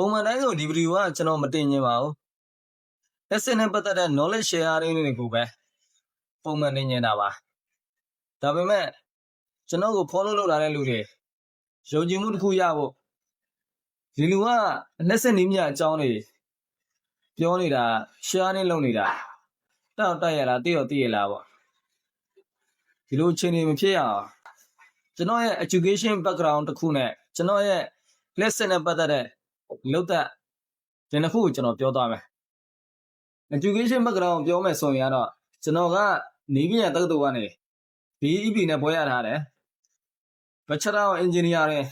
ပုံမှန်တိုင်းဆိုဒီဗီဒီယိုကကျွန်တော်မတင်ញင်ပါဘူး။ Lesson နဲ့ပတ်သက်တဲ့ knowledge share တွေကိုပဲပုံမှန်တင်ញင်တာပါ။ဒါပေမဲ့ကျွန်တော်ကို follow လုပ်လာတဲ့လူတွေယုံကြည်မှုတစ်ခုရဖို့ဒီလူက lesson နည်းမြအကြောင်းတွေပြောနေတာ share နဲ့လုပ်နေတာတောက်တက်ရလားသိရလားပေါ့ဒီလိုအခြေအနေမဖြစ်ရအောင်ကျွန်တော်ရဲ့ education background တစ်ခုနဲ့ကျွန်တော်ရဲ့ lesson နဲ့ပတ်သက်တဲ့လောက်သက်ဒီနှစ်ခုကိုကျွန်တော်ပြောသွားမယ် education background ပြောမယ်ဆိုရင်တော့ကျွန်တော်ကနေပြည်တော်တက္ကသိုလ်ကနေ BEP နဲ့ဘွဲရထားတယ် Bachelor of Engineering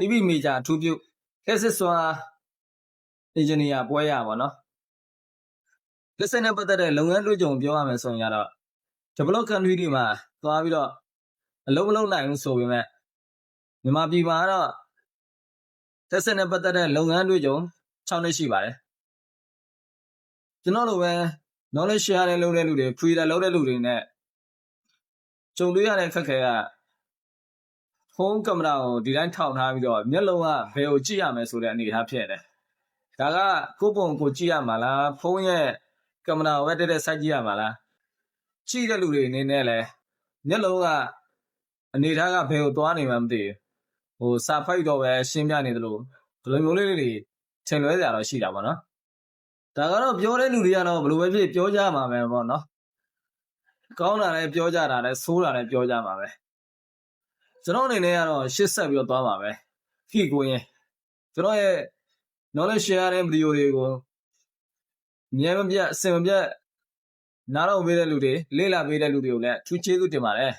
EB Major အထူးပြု Thesis Engineer ဘွဲရပါတော့ lesson နဲ့ပတ်သက်တဲ့လုပ်ငန်းတွေ့ကြုံပြောရမယ်ဆိုရင်တော့ develop country တွေမှာသွားပြီးတော့အလုပ်မလုပ်နိုင်ဘူးဆိုပေမဲ့မြန်မာပြည်မှာတော့ lesson နဲ့ပတ်သက်တဲ့လုပ်ငန်းတွေ့ကြုံ6နှစ်ရှိပါတယ်ကျွန်တော်လိုပဲ knowledge share လုပ်တဲ့လူတွေ creator လုပ်တဲ့လူတွေနဲ့ကြုံတွေ့ရတဲ့ခက်ခဲက phone camera ကိုဒီတိုင်းထောင်ထားပြီးတော့မျက်လုံးကဘယ်ကိုကြည့်ရမယ်ဆိုတဲ့အနေအထားဖြစ်နေတယ်ဒါကကိုယ့်ပုံကိုကြည့်ရမှာလားဖုန်းရဲ့ကင်မရာကိုပဲတက်စိုက်ကြည့်ရမှာလားကြည့်တဲ့လူတွေအနေနဲ့လည်းမျက်လုံးကအနေထားကဘယ်ကိုသွားနေမှမသိဘူးစာဖိုက်တော့ပဲရှင်းပြနေတယ်လို့ဘယ်လိုမျိုးလေးတွေထင်လွဲစရာတော့ရှိတာပေါ့နော်ဒါကတော့ပြောတဲ့လူတွေကတော့ဘယ်လိုပဲဖြစ်ပြောကြမှာပဲပေါ့နော်ကောင်းတာလည်းပြောကြတာလည်းဆိုးတာလည်းပြောကြမှာပဲကျွန်တော်အနေနဲ့ကတော့ရှေ့ဆက်ပြီးတော့သွားပါပဲခီကိုရင်ကျွန်တော်ရဲ့ knowledge share တဲ့ဗီဒီယိုတွေကိုမြဲမပြတ်အစင်မပြတ်နားတော့ပေးတဲ့လူတွေလေ့လာပေးတဲ့လူတွေကိုလည်းထူးကျေးဇူးတင်ပါတယ်